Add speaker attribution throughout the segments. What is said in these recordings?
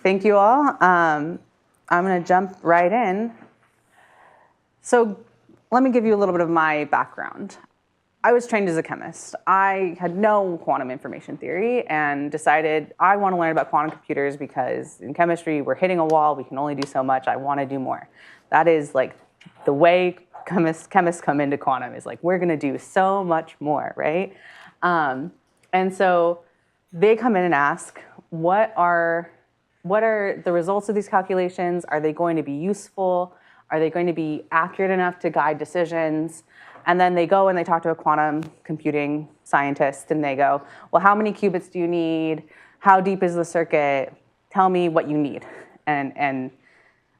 Speaker 1: Thank you all. I'm going to jump right in. So let me give you a little bit of my background. I was trained as a chemist. I had no quantum information theory and decided I want to learn about quantum computers because in chemistry, we're hitting a wall. We can only do so much. I want to do more. That is like the way chemists come into quantum is like, we're going to do so much more, right? And so they come in and ask, what are the results of these calculations? Are they going to be useful? Are they going to be accurate enough to guide decisions? And then they go and they talk to a quantum computing scientist and they go, well, how many qubits do you need? How deep is the circuit? Tell me what you need. And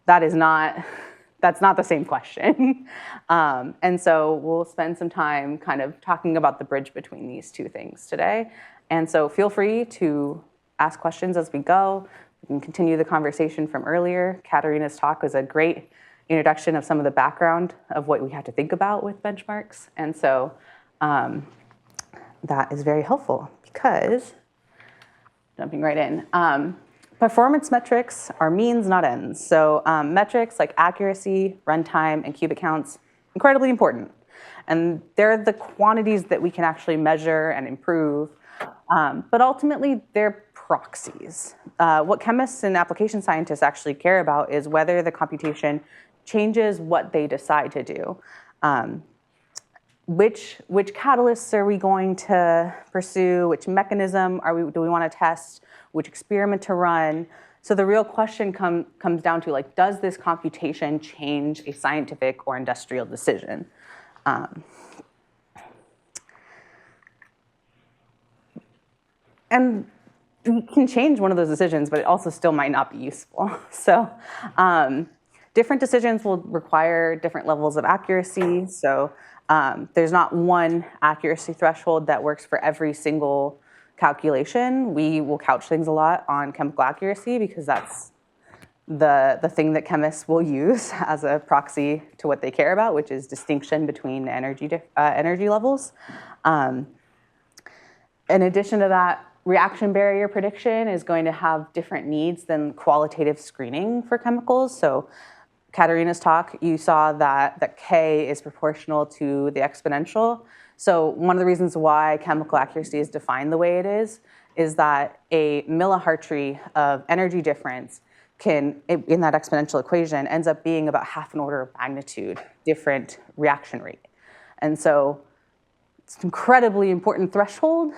Speaker 1: that's not the same question. And so we'll spend some time kind of talking about the bridge between these two things today. And so feel free to ask questions as we go. We can continue the conversation from earlier. Katarina's talk was a great introduction of some of the background of what we have to think about with benchmarks. And so that is very helpful because, jumping right in, performance metrics are means, not ends. So metrics like accuracy, runtime, and qubit counts, incredibly important. And they're the quantities that we can actually measure and improve. But ultimately, they're proxies. What chemists and application scientists actually care about is whether the computation changes what they decide to do. Which catalysts are we going to pursue? Which mechanism do we want to test? Which experiment to run? So the real question comes down to, like, does this computation change a scientific or industrial decision? And you can change one of those decisions, but it also still might not be useful. So different decisions will require different levels of accuracy. So there's not one accuracy threshold that works for every single calculation. We will couch things a lot on chemical accuracy because that's the thing that chemists will use as a proxy to what they care about, which is distinction between energy levels. In addition to that, reaction barrier prediction is going to have different needs than qualitative screening for chemicals. So Katarina's talk, you saw that K is proportional to the exponential. So one of the reasons why chemical accuracy is defined the way it is that a millihartree of energy difference in that exponential equation, ends up being about half an order of magnitude different reaction rate. And so it's an incredibly important threshold.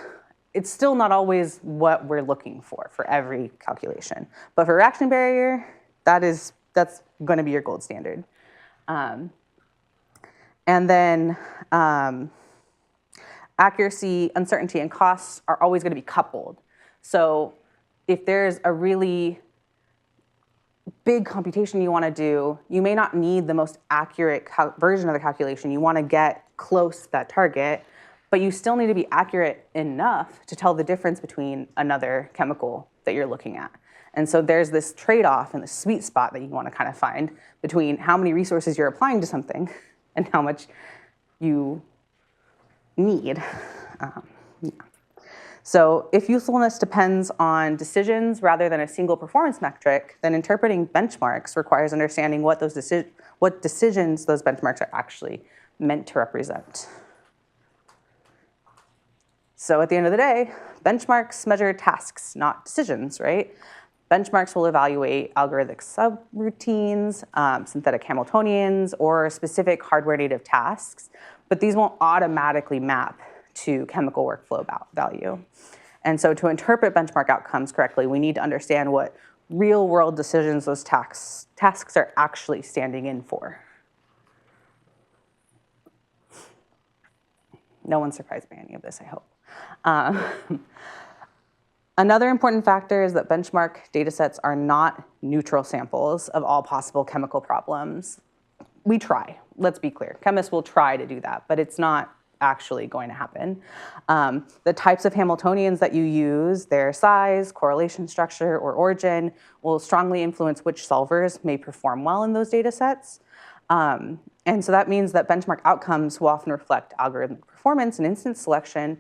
Speaker 1: It's still not always what we're looking for every calculation. But for reaction barrier, that's going to be your gold standard. And then accuracy, uncertainty, and costs are always going to be coupled. So if there's a really big computation you want to do, you may not need the most accurate version of the calculation. You want to get close to that target, but you still need to be accurate enough to tell the difference between another chemical that you're looking at. And so there's this trade-off and the sweet spot that you want to kind of find between how many resources you're applying to something and how much you need. Yeah. So if usefulness depends on decisions rather than a single performance metric, then interpreting benchmarks requires understanding what decisions those benchmarks are actually meant to represent. So at the end of the day, benchmarks measure tasks, not decisions, right? Benchmarks will evaluate algorithmic subroutines, synthetic Hamiltonians, or specific hardware native tasks, but these won't automatically map to chemical workflow value. And so to interpret benchmark outcomes correctly, we need to understand what real world decisions those tasks are actually standing in for. No one's surprised by any of this, I hope. Another important factor is that benchmark datasets are not neutral samples of all possible chemical problems. We try, let's be clear. Chemists will try to do that, but it's not actually going to happen. The types of Hamiltonians that you use, their size, correlation structure, or origin will strongly influence which solvers may perform well in those datasets. And so that means that benchmark outcomes will often reflect algorithmic performance and instance selection,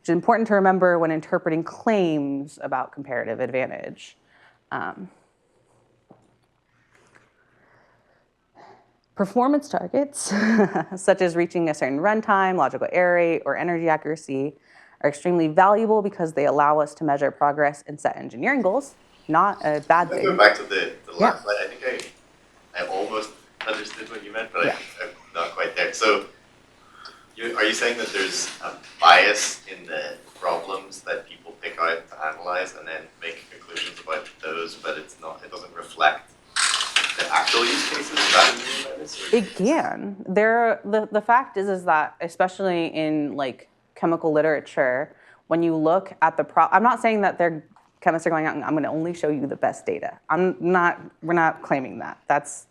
Speaker 1: which is important to remember when interpreting claims about comparative advantage. Performance targets, such as reaching a certain runtime, logical error rate, or energy accuracy, are extremely valuable because they allow us to measure progress and set engineering goals. Not a bad thing.
Speaker 2: Going back to the last slide, I think I almost understood what you meant, but I'm not quite there. So are you saying that there's a bias in the problems that people pick out to analyze and then make conclusions about those, but it doesn't reflect the actual use cases? Is that what you mean by this?
Speaker 1: It can. The fact is that, especially in like chemical literature, when you look at I'm not saying that chemists are going out and I'm going to only show you the best data. We're not claiming that. That's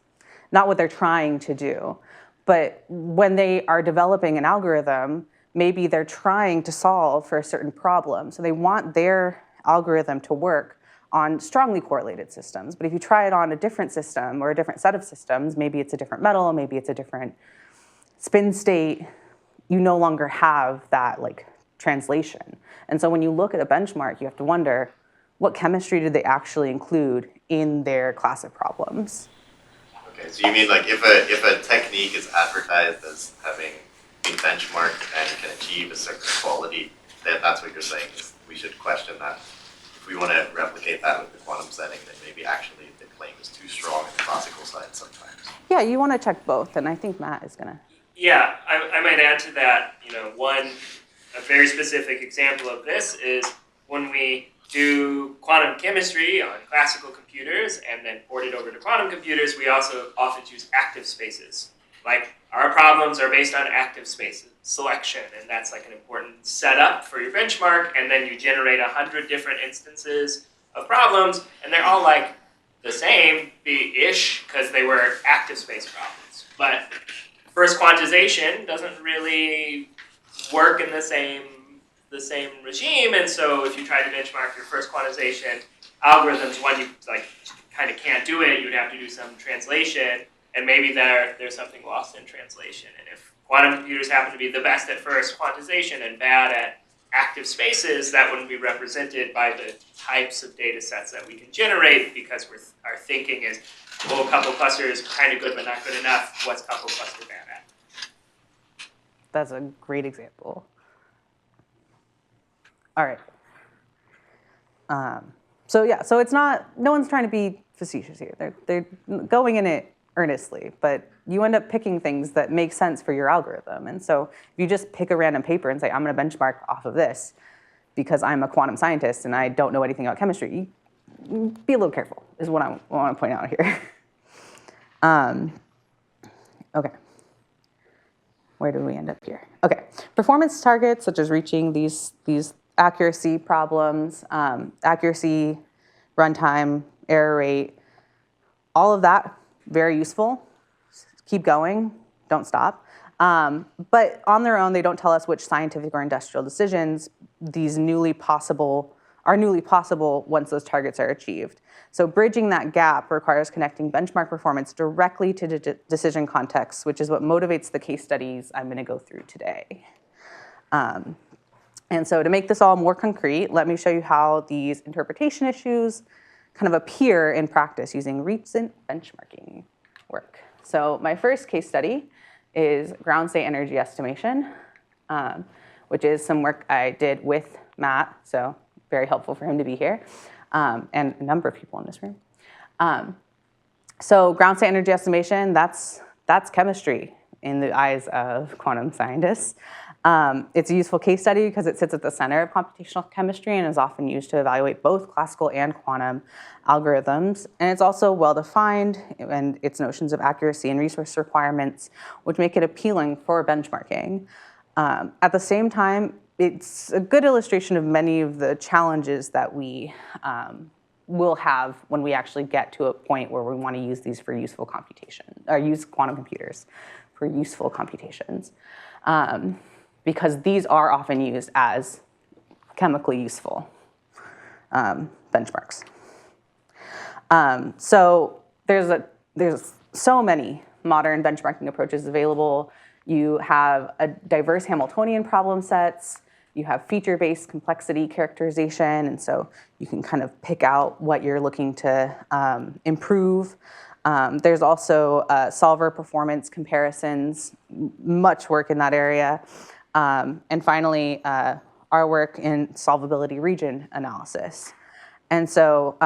Speaker 1: not what they're trying to do. But when they are developing an algorithm, maybe they're trying to solve for a certain problem. So they want their algorithm to work on strongly correlated systems. But if you try it on a different system or a different set of systems, maybe it's a different metal, maybe it's a different spin state, you no longer have that like translation. And so when you look at a benchmark, you have to wonder, what chemistry did they actually include in their class of problems?
Speaker 2: Okay, so you mean like if a technique is advertised as having been benchmarked and can achieve a certain quality, that's what you're saying is we should question that. If we want to replicate that with the quantum setting, then maybe actually the claim is too strong in the classical side sometimes.
Speaker 1: Yeah, you want to check both, and I think Matt is going to.
Speaker 3: Yeah, I might add to that, a very specific example of this is when we do quantum chemistry on classical computers and then port it over to quantum computers, we also often use active spaces. Like, our problems are based on active space selection, and that's like an important setup for your benchmark, and then you generate 100 different instances of problems, and they're all like the same-ish because they were active space problems. But first quantization doesn't really work in the same regime, and so if you try to benchmark your first quantization algorithms, one, you like kind of can't do it, you'd have to do some translation, and maybe there's something lost in translation. And if quantum computers happen to be the best at first quantization and bad at active spaces, that wouldn't be represented by the types of data sets that we can generate, because our thinking is, well, couple cluster is kind of good but not good enough. What's couple cluster bad at?
Speaker 1: That's a great example. All right. So it's not, no one's trying to be facetious here. They're going in it earnestly, but you end up picking things that make sense for your algorithm. And so if you just pick a random paper and say, I'm going to benchmark off of this because I'm a quantum scientist and I don't know anything about chemistry, be a little careful is what I want to point out here. Okay. Where do we end up here? Okay, performance targets such as reaching these accuracy problems, accuracy, runtime, error rate, all of that, very useful. Keep going, don't stop. But on their own, they don't tell us which scientific or industrial decisions are newly possible once those targets are achieved. So bridging that gap requires connecting benchmark performance directly to decision contexts, which is what motivates the case studies I'm going to go through today. And so to make this all more concrete, let me show you how these interpretation issues kind of appear in practice using recent benchmarking work. So my first case study is ground state energy estimation, which is some work I did with Matt, so very helpful for him to be here, and a number of people in this room. So ground state energy estimation, that's chemistry in the eyes of quantum scientists. It's a useful case study because it sits at the center of computational chemistry and is often used to evaluate both classical and quantum algorithms. And it's also well-defined, and its notions of accuracy and resource requirements, which make it appealing for benchmarking. At the same time, it's a good illustration of many of the challenges that we will have when we actually get to a point where we want to use these for useful computation, or use quantum computers for useful computations. Because these are often used as chemically useful benchmarks. So there's so many modern benchmarking approaches available. You have a diverse Hamiltonian problem sets. You have feature-based complexity characterization, and so you can kind of pick out what you're looking to improve. There's also solver performance comparisons, much work in that area. And finally, our work in solvability region analysis. And so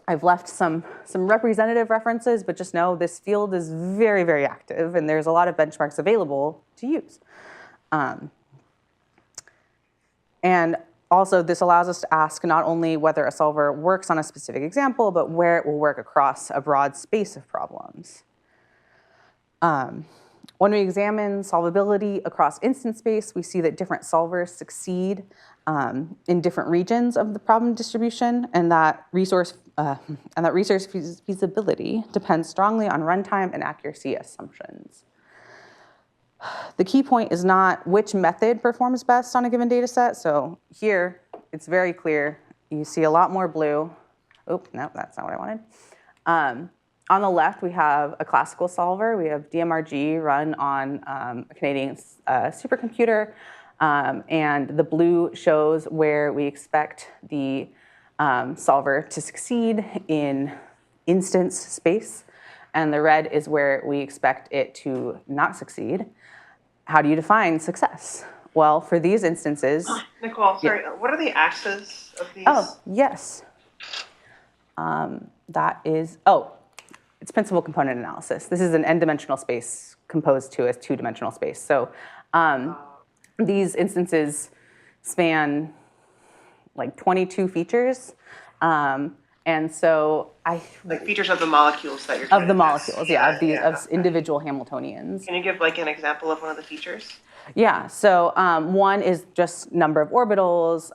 Speaker 1: I've left some representative references, but just know this field is very, very active, and there's a lot of benchmarks available to use. And also, this allows us to ask not only whether a solver works on a specific example, but where it will work across a broad space of problems. When we examine solvability across instance space, we see that different solvers succeed in different regions of the problem distribution, and that resource feasibility depends strongly on runtime and accuracy assumptions. The key point is not which method performs best on a given data set. So here, it's very clear. You see a lot more blue. Oh, no, that's not what I wanted. On the left, we have a classical solver. We have DMRG run on a Canadian supercomputer. And the blue shows where we expect the solver to succeed in instance space. And the red is where we expect it to not succeed. How do you define success? Well, for these instances...
Speaker 4: Nicole, sorry, what are the axes of these?
Speaker 1: Oh, yes. That is, it's principal component analysis. This is an n-dimensional space composed to a two-dimensional space. So these instances span like 22 features. And so
Speaker 4: like features of the molecules that you're
Speaker 1: of the molecules, of individual Hamiltonians.
Speaker 4: Can you give like an example of one of the features?
Speaker 1: Yeah. So one is just number of orbitals.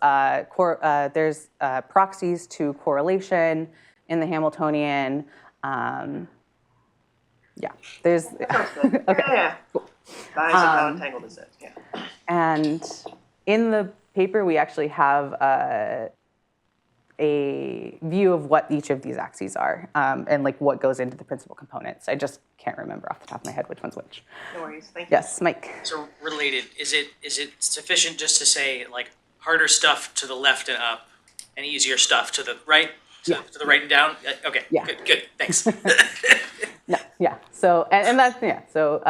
Speaker 1: There's proxies to correlation in the Hamiltonian. There's
Speaker 4: okay. Yeah. Cool. That is how entangled is it? Yeah.
Speaker 1: And in the paper, we actually have a view of what each of these axes are and like what goes into the principal components. I just can't remember off the top of my head which one's which.
Speaker 4: No worries, thank you.
Speaker 1: Yes, Mike.
Speaker 5: So related, is it sufficient just to say like harder stuff to the left and up and easier stuff to the right, to the right and down? Okay,
Speaker 1: Yeah.
Speaker 5: good, thanks.
Speaker 1: No, yeah. So and that's So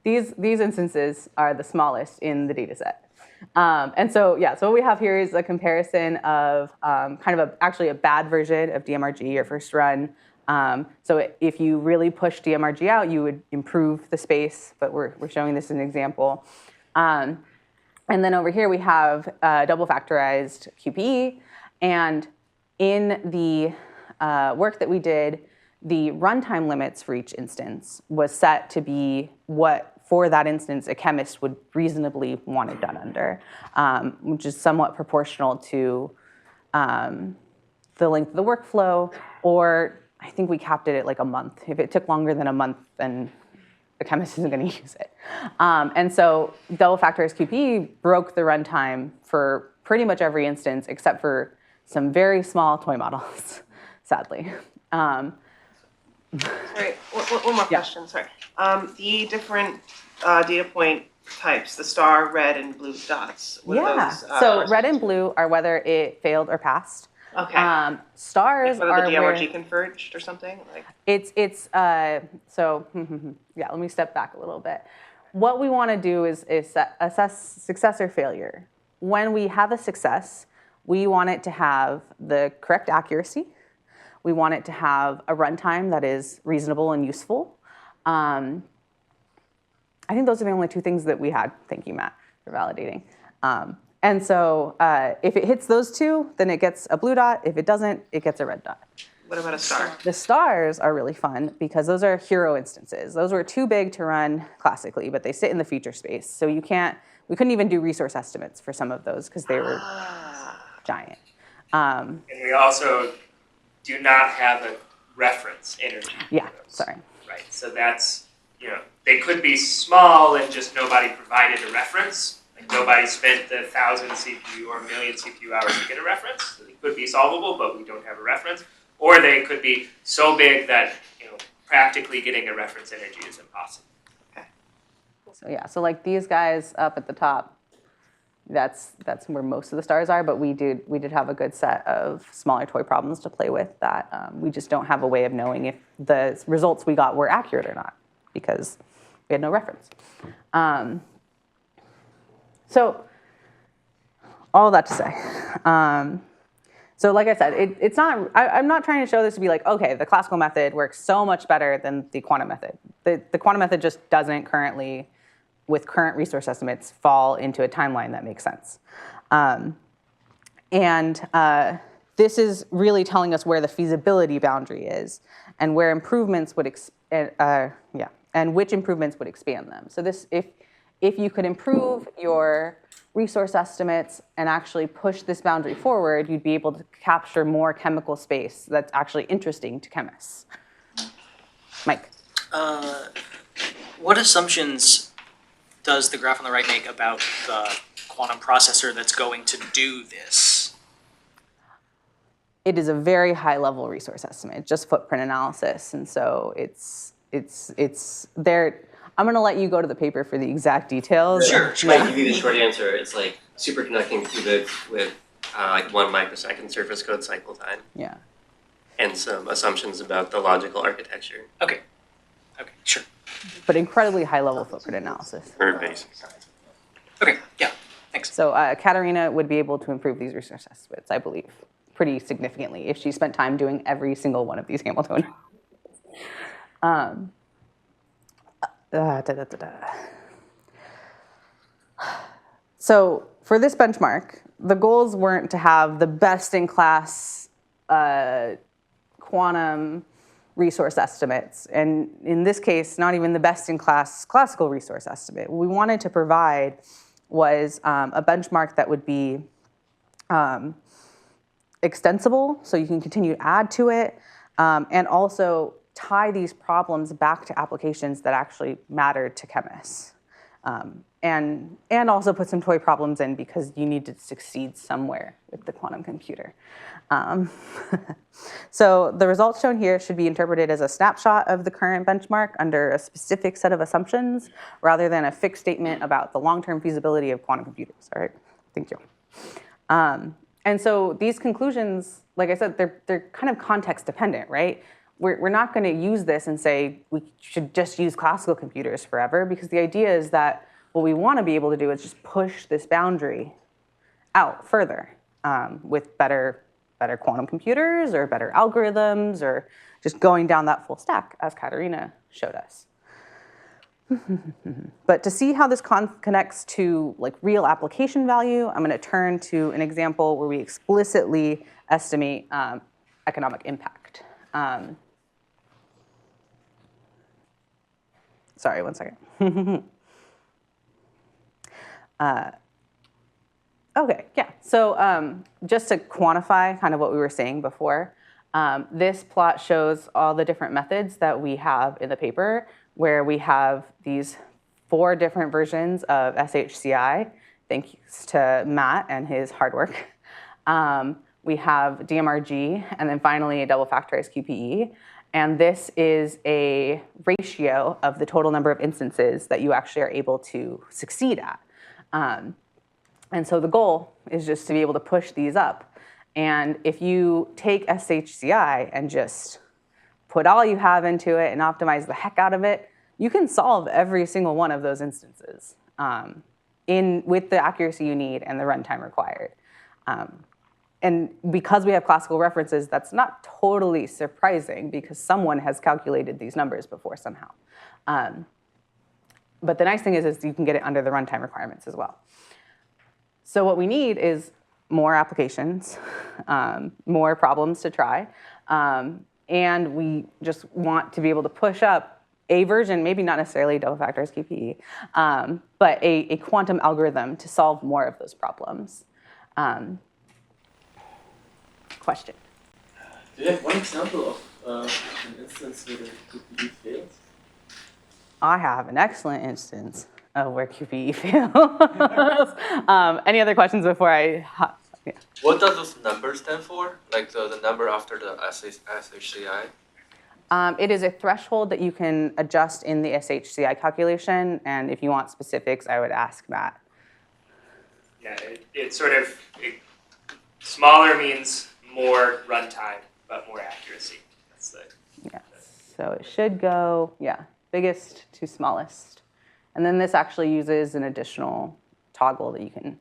Speaker 1: these instances are the smallest in the data set. And so what we have here is a comparison of actually a bad version of DMRG, your first run. So if you really push DMRG out, you would improve the space, but we're showing this as an example. And then over here we have double factorized QPE. And in the work that we did, the runtime limits for each instance was set to be what, for that instance, a chemist would reasonably want it done under, which is somewhat proportional to the length of the workflow, or I think we capped it at like a month. If it took longer than a month, then the chemist isn't going to use it. And so double factorized QPE broke the runtime for pretty much every instance, except for some very small toy models, sadly.
Speaker 4: Sorry, one more question, sorry. The different data point types, the star, red, and blue dots. Those,
Speaker 1: so red and blue are whether it failed or passed.
Speaker 4: Okay.
Speaker 1: Stars
Speaker 4: whether
Speaker 1: are
Speaker 4: the DMRG
Speaker 1: where
Speaker 4: converged or something? Like.
Speaker 1: Let me step back a little bit. What we want to do is assess success or failure. When we have a success, we want it to have the correct accuracy. We want it to have a runtime that is reasonable and useful. I think those are the only two things that we had. Thank you, Matt, for validating. And so if it hits those two, then it gets a blue dot. If it doesn't, it gets a red dot.
Speaker 4: What about a star?
Speaker 1: The stars are really fun because those are hero instances. Those were too big to run classically, but they sit in the feature space. So we couldn't even do resource estimates for some of those because they were giant.
Speaker 3: And we also do not have a reference energy.
Speaker 1: Yeah, sorry.
Speaker 3: Right, so that's, they could be small and just nobody provided a reference. Like nobody spent the 1,000 CPU or 1,000,000 CPU hours to get a reference. So they could be solvable, but we don't have a reference. Or they could be so big that, practically getting a reference energy is impossible.
Speaker 1: So like these guys up at the top, that's where most of the stars are, but we did have a good set of smaller toy problems to play with that we just don't have a way of knowing if the results we got were accurate or not because we had no reference. So all that to say, so like I said, it's not, I'm not trying to show this to be like, okay, the classical method works so much better than the quantum method. The quantum method just doesn't currently, with current resource estimates, fall into a timeline that makes sense. This is really telling us where the feasibility boundary is and where improvements would, and which improvements would expand them. So this, if you could improve your resource estimates and actually push this boundary forward, you'd be able to capture more chemical space that's actually interesting to chemists. Mike.
Speaker 5: What assumptions does the graph on the right make about the quantum processor that's going to do this?
Speaker 1: It is a very high level resource estimate, just footprint analysis. And so it's there. I'm going to let you go to the paper for the exact details.
Speaker 5: Sure.
Speaker 6: I might give you the short answer. It's like superconducting qubits with
Speaker 3: Like 1 microsecond surface code cycle time,
Speaker 1: Yeah.
Speaker 3: and some assumptions about the logical architecture
Speaker 5: Okay, sure.
Speaker 1: But incredibly high level footprint analysis.
Speaker 3: for basic science.
Speaker 5: Okay, yeah, thanks.
Speaker 1: So Katarina would be able to improve these resource estimates, I believe, pretty significantly if she spent time doing every single one of these Hamiltonian. So for this benchmark, the goals weren't to have the best-in-class quantum resource estimates, and in this case, not even the best-in-class classical resource estimate. What we wanted to provide was a benchmark that would be extensible, so you can continue to add to it, and also tie these problems back to applications that actually matter to chemists. And also put some toy problems in because you need to succeed somewhere with the quantum computer. So the results shown here should be interpreted as a snapshot of the current benchmark under a specific set of assumptions rather than a fixed statement about the long-term feasibility of quantum computers. All right, thank you. And so these conclusions, like I said, they're kind of context dependent, right? We're not going to use this and say we should just use classical computers forever, because the idea is that what we want to be able to do is just push this boundary out further with better quantum computers or better algorithms, or just going down that full stack as Katarina showed us. But to see how this connects to like real application value, I'm going to turn to an example where we explicitly estimate economic impact. Sorry, one second. Okay, yeah, so just to quantify kind of what we were saying before, this plot shows all the different methods that we have in the paper, where we have these 4 different versions of SHCI, thanks to Matt and his hard work. We have DMRG, and then finally a double factorized QPE. And this is a ratio of the total number of instances that you actually are able to succeed at. And so the goal is just to be able to push these up. And if you take SHCI and just put all you have into it and optimize the heck out of it, you can solve every single one of those instances with the accuracy you need and the runtime required. And because we have classical references, that's not totally surprising because someone has calculated these numbers before somehow. But the nice thing is you can get it under the runtime requirements as well. So what we need is more applications, more problems to try, and we just want to be able to push up a version, maybe not necessarily double factorized QPE, but a quantum algorithm to solve more of those problems. Question?
Speaker 7: Do you have one example of an instance where the QPE fails?
Speaker 1: I have an excellent instance of where QPE fails. Any other questions before I? Yeah.
Speaker 7: What does those numbers stand for? Like the number after the SHCI?
Speaker 1: It is a threshold that you can adjust in the SHCI calculation, and if you want specifics, I would ask Matt.
Speaker 3: Yeah, it sort of, smaller means more runtime, but more accuracy. That's the.
Speaker 1: Yeah. So it should go, biggest to smallest. And then this actually uses an additional toggle that you can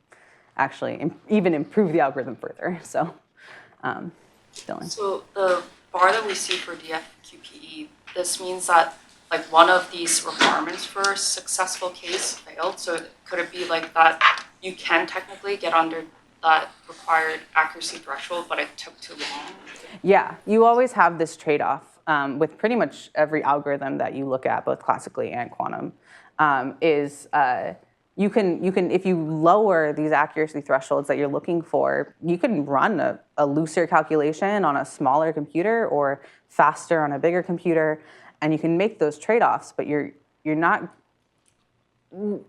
Speaker 1: actually even improve the algorithm further. So, Dylan.
Speaker 8: So the bar that we see for the FTQC, this means that like one of these requirements for a successful case failed. So could it be like that you can technically get under that required accuracy threshold, but it took too long?
Speaker 1: Yeah, you always have this trade-off with pretty much every algorithm that you look at, both classically and quantum, you can if you lower these accuracy thresholds that you're looking for, you can run a looser calculation on a smaller computer or faster on a bigger computer, and you can make those trade-offs, but you're not,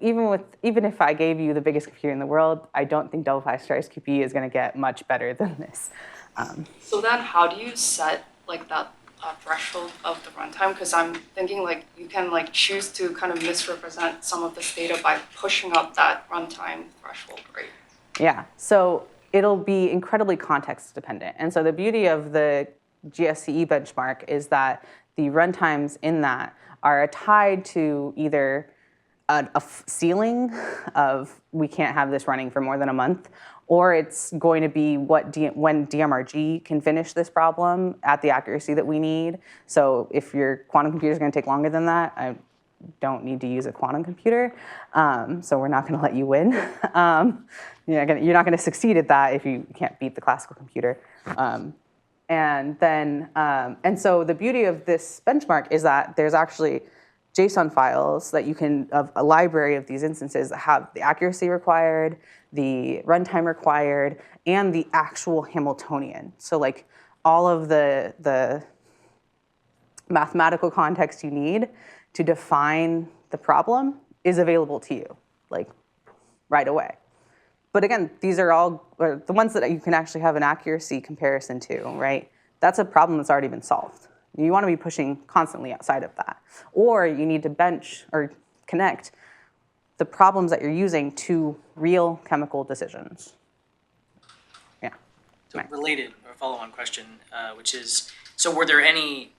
Speaker 1: even if I gave you the biggest computer in the world, I don't think double 5 stars QP is going to get much better than this.
Speaker 8: So then how do you set like that threshold of the runtime? Because I'm thinking like you can like choose to kind of misrepresent some of this data by pushing up that runtime threshold, right?
Speaker 1: Yeah, so it'll be incredibly context dependent. And so the beauty of the GSCE benchmark is that the runtimes in that are tied to either a ceiling of we can't have this running for more than a month, or it's going to be when DMRG can finish this problem at the accuracy that we need. So if your quantum computer is going to take longer than that, I don't need to use a quantum computer. So we're not going to let you win. You're not going to succeed at that if you can't beat the classical computer. And so the beauty of this benchmark is that there's actually JSON files that you can, of a library of these instances that have the accuracy required, the runtime required, and the actual Hamiltonian. So like all of the mathematical context you need to define the problem is available to you, like right away. But again, these are all the ones that you can actually have an accuracy comparison to, right? That's a problem that's already been solved. You want to be pushing constantly outside of that. Or you need to bench or connect the problems that you're using to real chemical decisions. Yeah.
Speaker 5: So related or follow-on question, which is, so were there any,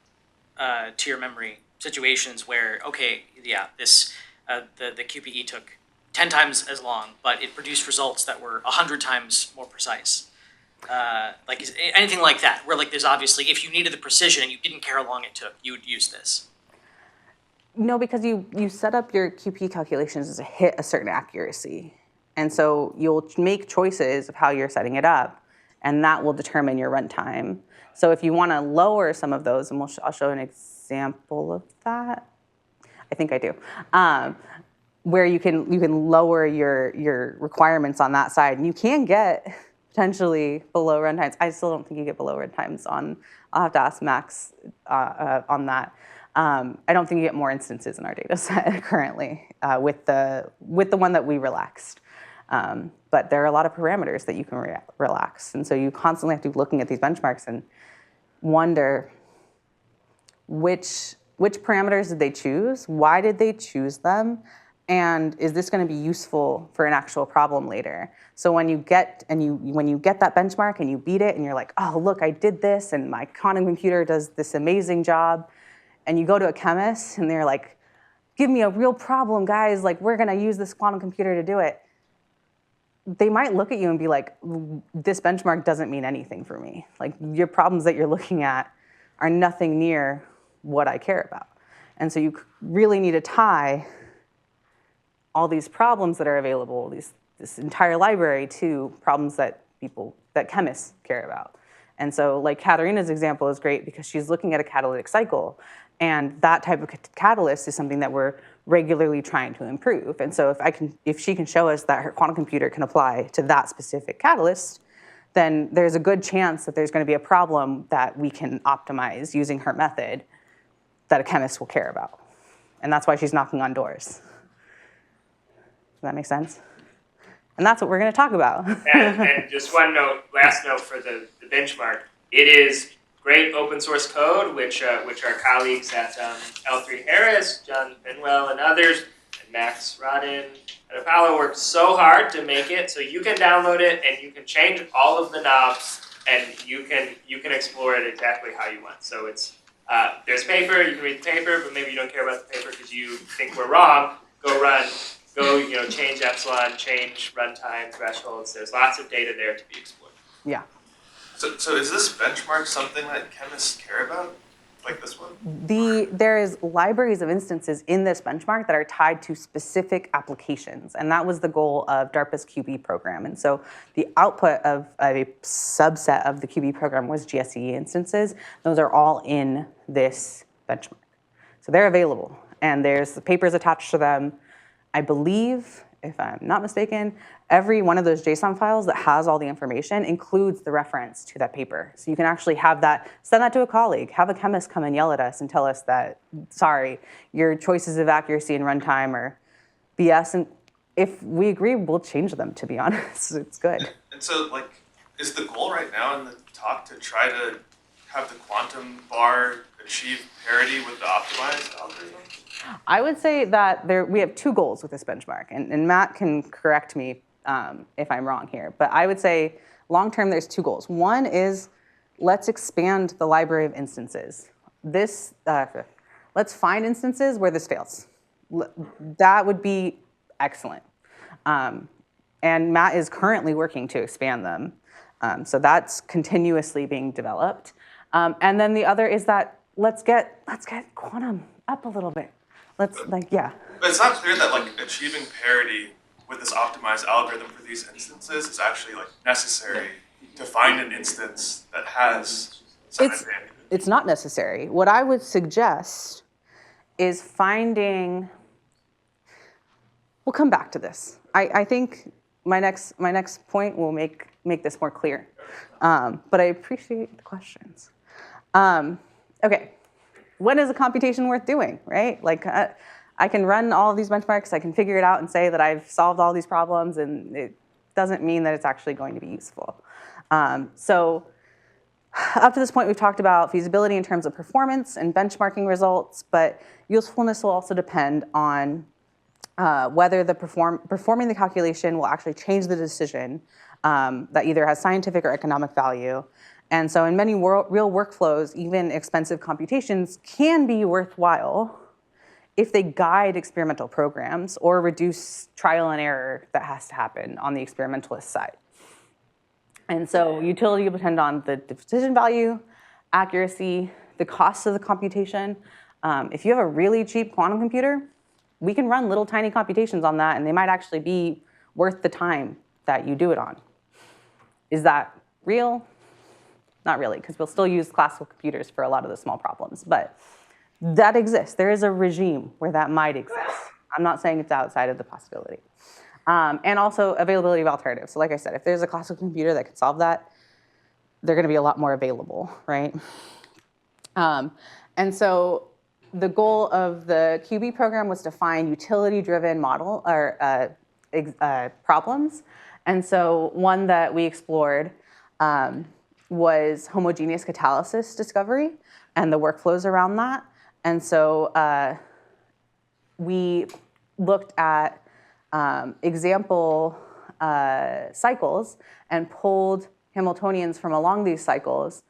Speaker 5: to your memory, situations where, okay, yeah, this the QPE took 10 times as long, but it produced results that were 100 times more precise? Like is anything like that, where like there's obviously, if you needed the precision and you didn't care how long it took, you would use this?
Speaker 1: No, because you set up your QP calculations to hit a certain accuracy. And so you'll make choices of how you're setting it up, and that will determine your runtime. So if you want to lower some of those, and I'll show an example of that. I think I do. Where you can lower your requirements on that side, and you can get potentially below runtimes. I still don't think you get below runtimes on. I'll have to ask Max on that. I don't think you get more instances in our data set currently with the one that we relaxed. But there are a lot of parameters that you can relax, and so you constantly have to be looking at these benchmarks and wonder which parameters did they choose, why did they choose them, and is this going to be useful for an actual problem later? So when you get that benchmark and you beat it and you're like, oh look, I did this and my quantum computer does this amazing job, and you go to a chemist and they're like, give me a real problem, guys, like we're going to use this quantum computer to do it. They might look at you and be like, this benchmark doesn't mean anything for me. Like your problems that you're looking at are nothing near what I care about. And so you really need to tie all these problems that are available, this entire library, to problems that chemists care about. And so like Katarina's example is great because she's looking at a catalytic cycle, and that type of catalyst is something that we're regularly trying to improve. And so if she can show us that her quantum computer can apply to that specific catalyst, then there's a good chance that there's going to be a problem that we can optimize using her method that a chemist will care about. And that's why she's knocking on doors. Does that make sense? And that's what we're going to talk about.
Speaker 3: and just one last note for the benchmark. It is great open source code, which our colleagues at L3 Harris, John Benwell, and others, and Max Rodin at Apollo worked so hard to make it so you can download it and you can change all of the knobs and you can explore it exactly how you want. So it's there's paper, you can read the paper, but maybe you don't care about the paper because you think we're wrong. Go change epsilon, change runtime thresholds. There's lots of data there to be explored.
Speaker 1: Yeah.
Speaker 9: So is this benchmark something that chemists care about, like this one?
Speaker 1: There is libraries of instances in this benchmark that are tied to specific applications, and that was the goal of DARPA's QB program. And so the output of a subset of the QB program was GSE instances. Those are all in this benchmark. So they're available, and there's the papers attached to them. I believe, if I'm not mistaken, every one of those JSON files that has all the information includes the reference to that paper. So you can actually have that, send that to a colleague, have a chemist come and yell at us and tell us that, sorry, your choices of accuracy and runtime are BS. And if we agree, we'll change them, to be honest. It's good.
Speaker 9: And so, like, is the goal right now in the talk to try to have the quantum bar achieve parity with the optimized algorithm?
Speaker 1: I would say that we have two goals with this benchmark, and Matt can correct me if I'm wrong here, but I would say long-term there's two goals. One is let's expand the library of instances. Let's find instances where this fails. That would be excellent. And Matt is currently working to expand them. So that's continuously being developed. And then the other is that let's get quantum up a little bit.
Speaker 9: But it's not clear that like achieving parity with this optimized algorithm for these instances is actually like necessary to find an instance that has some advantage.
Speaker 1: It's not necessary. What I would suggest is finding. We'll come back to this. I think my next point will make this more clear. But I appreciate the questions. Okay. When is a computation worth doing, right? Like, I can run all of these benchmarks, I can figure it out and say that I've solved all these problems, and it doesn't mean that it's actually going to be useful. So up to this point, we've talked about feasibility in terms of performance and benchmarking results, but usefulness will also depend on whether performing the calculation will actually change the decision that either has scientific or economic value. And so in many real workflows, even expensive computations can be worthwhile if they guide experimental programs or reduce trial and error that has to happen on the experimentalist side. And so utility will depend on the decision value, accuracy, the cost of the computation. If you have a really cheap quantum computer, we can run little tiny computations on that, and they might actually be worth the time that you do it on. Is that real? Not really, because we'll still use classical computers for a lot of the small problems, but that exists. There is a regime where that might exist. I'm not saying it's outside of the possibility. And also availability of alternatives. So like I said, if there's a classical computer that could solve that, they're gonna be a lot more available, right? And so the goal of the QB program was to find utility-driven model or problems. And so one that we explored was homogeneous catalysis discovery and the workflows around that. And so we looked at example cycles and pulled Hamiltonians from along these cycles.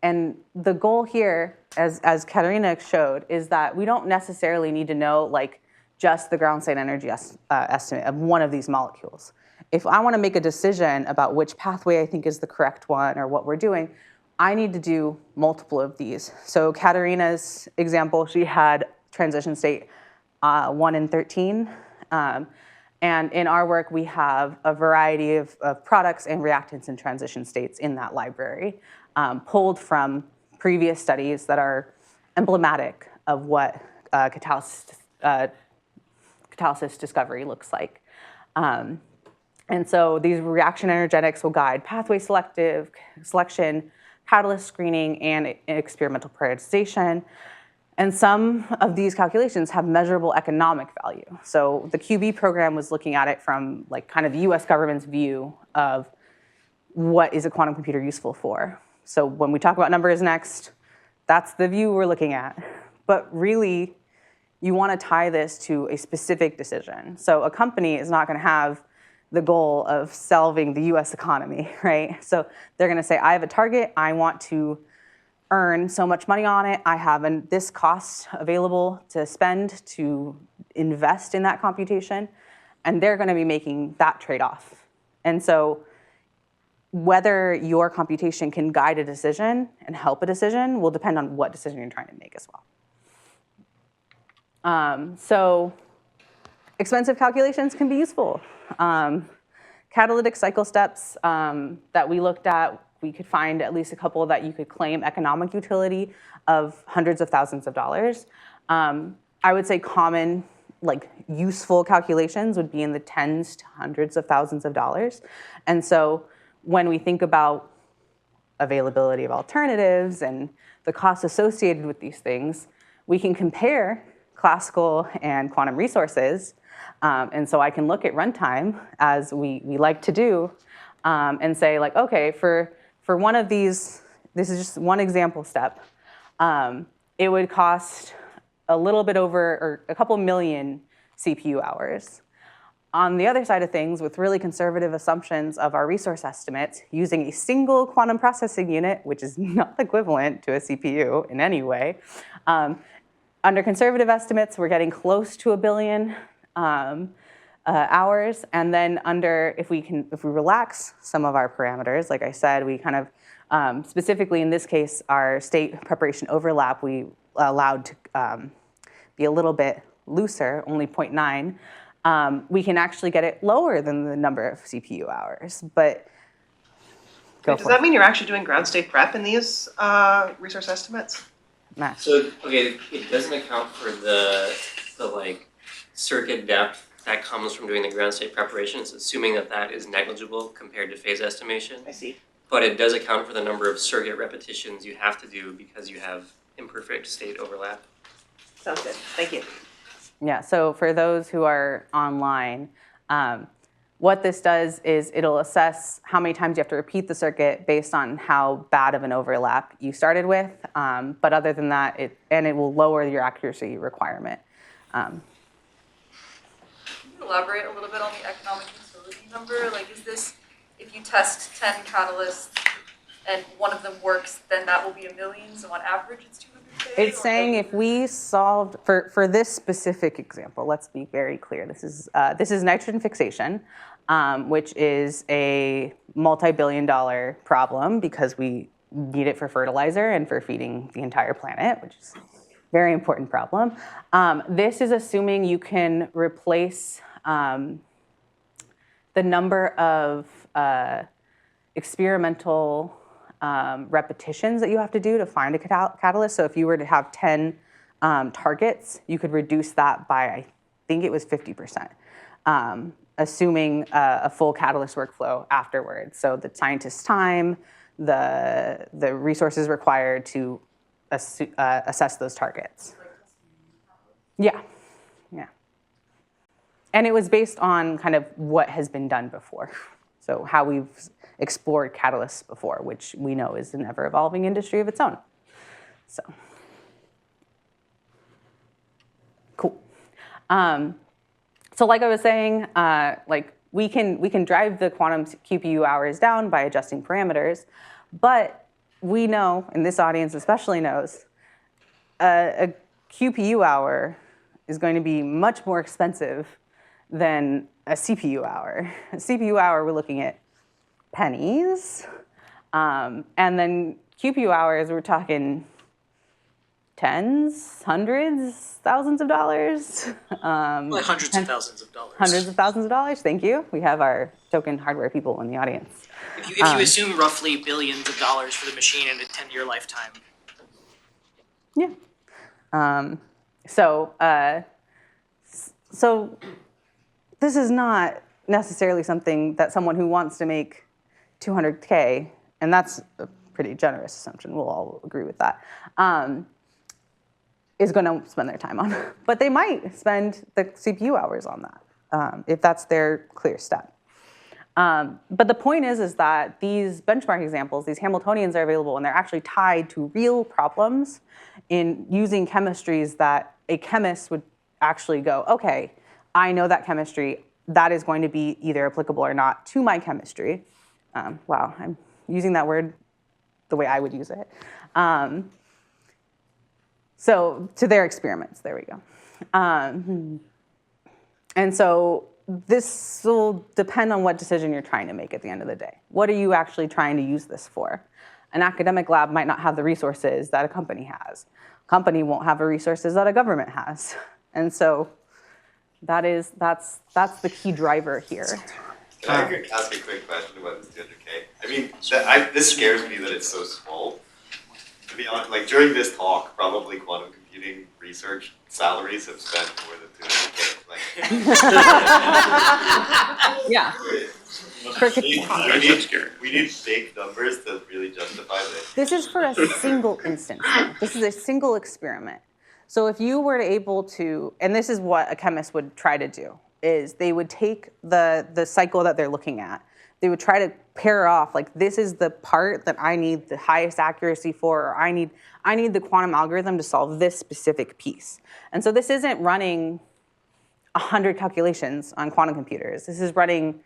Speaker 1: And the goal here, as Katerina showed, is that we don't necessarily need to know like just the ground state energy estimate of one of these molecules. If I want to make a decision about which pathway I think is the correct one or what we're doing, I need to do multiple of these. So Katerina's example, she had transition state 1 and 13. And in our work, we have a variety of products and reactants and transition states in that library, pulled from previous studies that are emblematic of what catalysis discovery looks like. And so these reaction energetics will guide pathway selection, catalyst screening, and experimental prioritization. And some of these calculations have measurable economic value. So the QB program was looking at it from like kind of the US government's view of what is a quantum computer useful for. So when we talk about numbers next, that's the view we're looking at. But really, you want to tie this to a specific decision. So a company is not going to have the goal of solving the US economy, right? So they're going to say, I have a target, I want to earn so much money on it, I have this cost available to spend to invest in that computation, and they're going to be making that trade-off. And so whether your computation can guide a decision and help a decision will depend on what decision you're trying to make as well. So expensive calculations can be useful. Catalytic cycle steps that we looked at, we could find at least a couple that you could claim economic utility of hundreds of thousands of dollars. I would say common, like useful calculations would be in the tens to hundreds of thousands of dollars. And so when we think about availability of alternatives and the costs associated with these things, we can compare classical and quantum resources. And so I can look at runtime, as we like to do, and say, like, okay, for one of these, this is just one example step, it would cost a little bit over, or a couple million CPU hours. On the other side of things, with really conservative assumptions of our resource estimates, using a single quantum processing unit, which is not equivalent to a CPU in any way, under conservative estimates, we're getting close to 1 billion hours. And then if we relax some of our parameters, like I said, we kind of, specifically in this case, our state preparation overlap, we allowed to be a little bit looser, only 0.9. We can actually get it lower than the number of CPU hours, but
Speaker 4: does that mean you're actually doing ground state prep in these resource estimates?
Speaker 1: Nah.
Speaker 6: So, okay, it doesn't account for the like circuit depth that comes from doing the ground state preparation. It's assuming that is negligible compared to phase estimation.
Speaker 4: I see.
Speaker 6: But it does account for the number of circuit repetitions you have to do because you have imperfect state overlap.
Speaker 4: Sounds good. Thank you.
Speaker 1: Yeah, so for those who are online, what this does is it'll assess how many times you have to repeat the circuit based on how bad of an overlap you started with. But other than that, it will lower your accuracy requirement.
Speaker 8: Can you elaborate a little bit on the economic utility number? Like, is this, if you test 10 catalysts and one of them works, then that will be 1 million, so on average it's 200K?
Speaker 1: It's saying if we solved, for this specific example, let's be very clear, this is nitrogen fixation, which is a multi-billion-dollar problem because we need it for fertilizer and for feeding the entire planet, which is a very important problem. This is assuming you can replace the number of experimental repetitions that you have to do to find a catalyst. So if you were to have 10 targets, you could reduce that by, I think it was 50%, assuming a full catalyst workflow afterwards. So the scientist's time, the resources required to assess those targets. Yeah. And it was based on kind of what has been done before. So how we've explored catalysts before, which we know is an ever-evolving industry of its own. So, cool. So like I was saying, like we can drive the quantum QPU hours down by adjusting parameters, but we know, and this audience especially knows, a QPU hour is going to be much more expensive than a CPU hour. A CPU hour, we're looking at pennies, and then QPU hours, we're talking tens, hundreds, thousands of dollars.
Speaker 5: Like hundreds of thousands of dollars.
Speaker 1: Hundreds of thousands of dollars, thank you. We have our token hardware people in the audience.
Speaker 5: If you assume roughly billions of dollars for the machine in a 10-year lifetime.
Speaker 1: Yeah. So this is not necessarily something that someone who wants to make 200K, and that's a pretty generous assumption, we'll all agree with that, is going to spend their time on. But they might spend the CPU hours on that, if that's their clear step. But the point is that these benchmark examples, these Hamiltonians are available, and they're actually tied to real problems in using chemistries that a chemist would actually go, okay, I know that chemistry, that is going to be either applicable or not to my chemistry. Wow, I'm using that word the way I would use it. So to their experiments, there we go. And so this will depend on what decision you're trying to make at the end of the day. What are you actually trying to use this for? An academic lab might not have the resources that a company has. A company won't have the resources that a government has. And so that's the key driver here.
Speaker 2: Can I ask a quick question about this 200K? I mean, this scares me that it's so small. To be honest, like during this talk, probably quantum computing research salaries have spent more than 200K. Like,
Speaker 1: Yeah.
Speaker 2: we need big numbers to really justify this.
Speaker 1: This is for a single instance. This is a single experiment. So if you were able to, and this is what a chemist would try to do, is they would take the cycle that they're looking at. They would try to pair off, like, this is the part that I need the highest accuracy for, or I need the quantum algorithm to solve this specific piece. And so this isn't running 100 calculations on quantum computers. This is running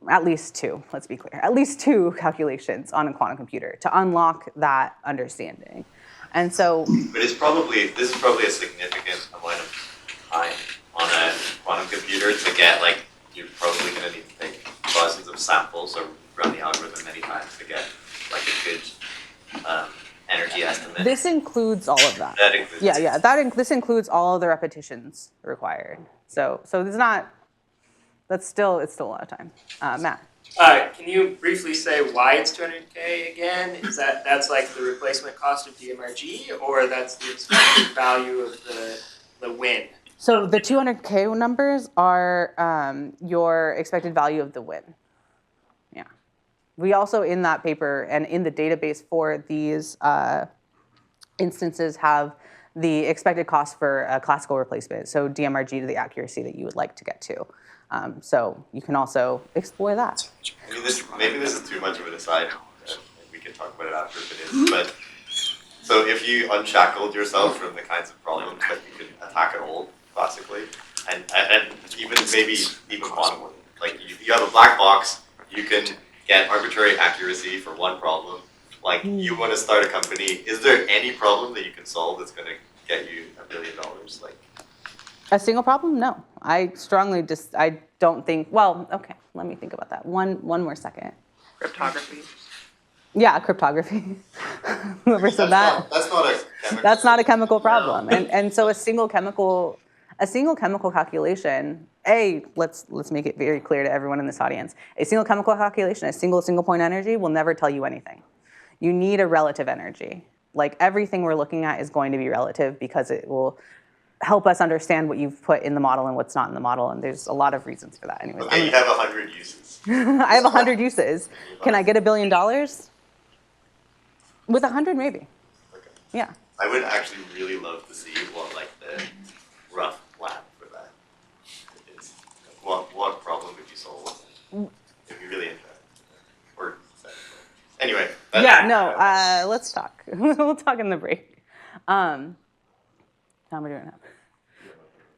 Speaker 1: at least 2, let's be clear, at least 2 calculations on a quantum computer to unlock that understanding. And so,
Speaker 2: but this is probably a significant amount of time on a quantum computer to get, like, you're probably going to need to take thousands of samples or run the algorithm many times to get like a good energy estimate.
Speaker 1: This includes all of that.
Speaker 2: That includes.
Speaker 1: Yeah. This includes all of the repetitions required. So it's not. It's still a lot of time. Matt.
Speaker 3: Can you briefly say why it's 200K again? Is that's like the replacement cost of DMRG, or that's the expected value of the win?
Speaker 1: So the 200K numbers are your expected value of the win. Yeah. We also, in that paper and in the database for these instances, have the expected cost for a classical replacement, so DMRG to the accuracy that you would like to get to. So you can also explore that.
Speaker 2: I mean, maybe this is too much of an aside. We can talk about it after if it is. But so if you unshackled yourself from the kinds of problems that you can attack at all, classically, and even quantum, like you have a black box, you can get arbitrary accuracy for one problem. Like, you want to start a company, is there any problem that you can solve that's going to get you $1 billion? Like,
Speaker 1: a single problem? No. I strongly I don't think. Well, okay. Let me think about that. One more second.
Speaker 4: Cryptography.
Speaker 1: Yeah, cryptography. Whoever said that. That's not a chemical problem.
Speaker 2: No.
Speaker 1: And so a single chemical calculation, let's make it very clear to everyone in this audience. A single chemical calculation, a single point energy will never tell you anything. You need a relative energy. Like, everything we're looking at is going to be relative because it will help us understand what you've put in the model and what's not in the model, and there's a lot of reasons for that. Anyways,
Speaker 2: okay, you have 100 uses.
Speaker 1: I have 100 uses. Can I get $1 billion? With 100, maybe.
Speaker 2: Okay.
Speaker 1: Yeah.
Speaker 2: I would actually really love to see what, like, the rough plan for that is. What problem would you solve? It'd be really interesting. Or anyway.
Speaker 1: Let's talk. We'll talk in the break. How am I doing now?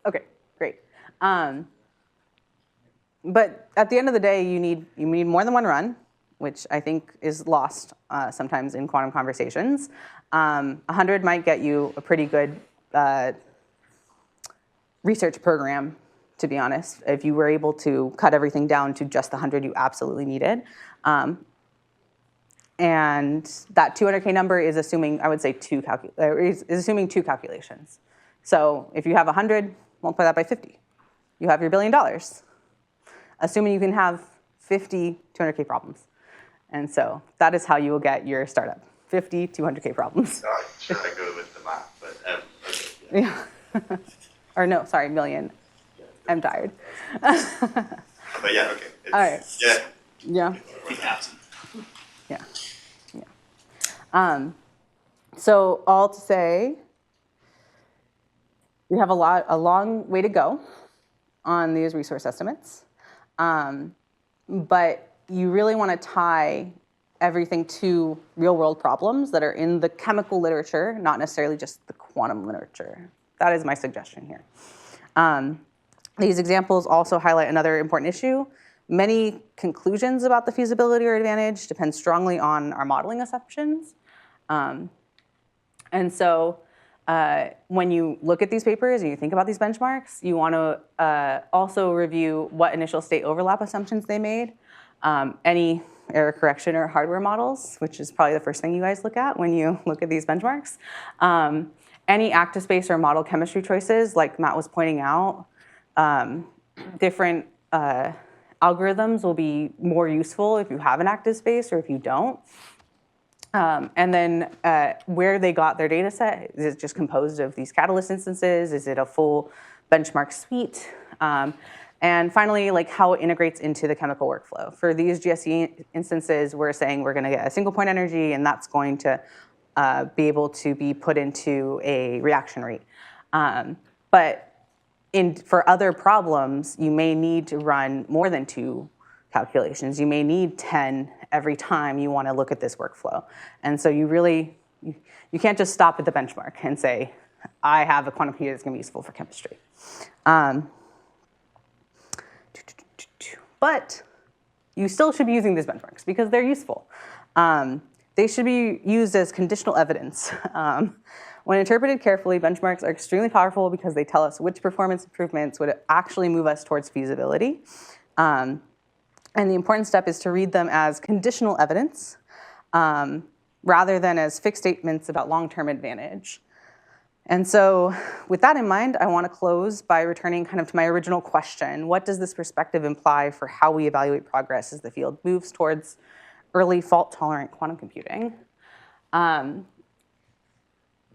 Speaker 1: Okay, great. But at the end of the day, you need more than one run, which I think is lost sometimes in quantum conversations. 100 might get you a pretty good research program, to be honest, if you were able to cut everything down to just the 100 you absolutely needed. And that 200K number is assuming, I would say, is assuming 2 calculations. So if you have 100, multiply that by 50. You have your $1 billion, assuming you can have 50 200K problems. And so that is how you will get your startup, 50 200K problems.
Speaker 2: Sorry, sure I go with the math, but okay.
Speaker 1: Yeah. Or no, sorry, million. I'm tired.
Speaker 2: But yeah, okay.
Speaker 1: All right.
Speaker 2: Yeah.
Speaker 1: Yeah. So all to say, we have a long way to go on these resource estimates, but you really want to tie everything to real world problems that are in the chemical literature, not necessarily just the quantum literature. That is my suggestion here. These examples also highlight another important issue. Many conclusions about the feasibility or advantage depend strongly on our modeling assumptions. And so when you look at these papers and you think about these benchmarks, you want to also review what initial state overlap assumptions they made, any error correction or hardware models, which is probably the first thing you guys look at when you look at these benchmarks. Any active space or model chemistry choices, like Matt was pointing out, different algorithms will be more useful if you have an active space or if you don't. And then where they got their data set, is it just composed of these catalyst instances? Is it a full benchmark suite? And finally, like how it integrates into the chemical workflow. For these GSE instances, we're saying we're gonna get a single point energy and that's going to be able to be put into a reaction rate. But for other problems, you may need to run more than 2 calculations. You may need 10 every time you want to look at this workflow. And so you really, you can't just stop at the benchmark and say, I have a quantum computer that's going to be useful for chemistry. But you still should be using these benchmarks because they're useful. They should be used as conditional evidence. When interpreted carefully, benchmarks are extremely powerful because they tell us which performance improvements would actually move us towards feasibility. And the important step is to read them as conditional evidence rather than as fixed statements about long-term advantage. And so with that in mind, I want to close by returning kind of to my original question. What does this perspective imply for how we evaluate progress as the field moves towards early fault-tolerant quantum computing?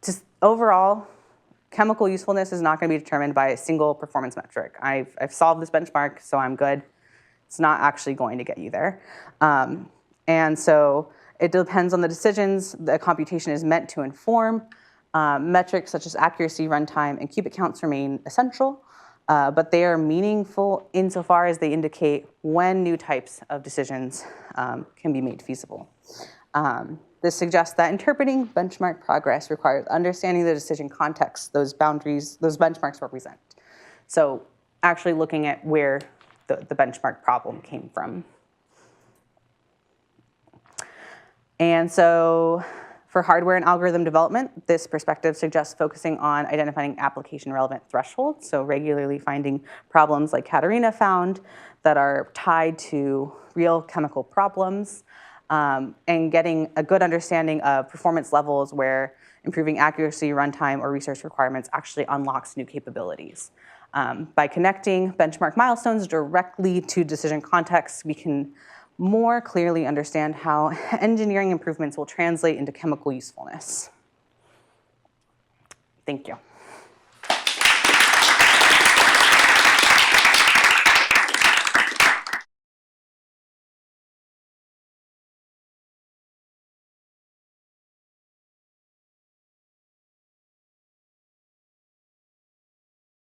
Speaker 1: Just overall, chemical usefulness is not going to be determined by a single performance metric. I've solved this benchmark, so I'm good. It's not actually going to get you there. And so it depends on the decisions the computation is meant to inform. Metrics such as accuracy, runtime, and qubit counts remain essential, but they are meaningful insofar as they indicate when new types of decisions can be made feasible. This suggests that interpreting benchmark progress requires understanding the decision context those boundaries, those benchmarks represent. So actually looking at where the benchmark problem came from. And so for hardware and algorithm development, this perspective suggests focusing on identifying application-relevant thresholds, so regularly finding problems like Katarina found that are tied to real chemical problems, and getting a good understanding of performance levels where improving accuracy, runtime, or research requirements actually unlocks new capabilities. By connecting benchmark milestones directly to decision contexts, we can more clearly understand how engineering improvements will translate into chemical usefulness. Thank you.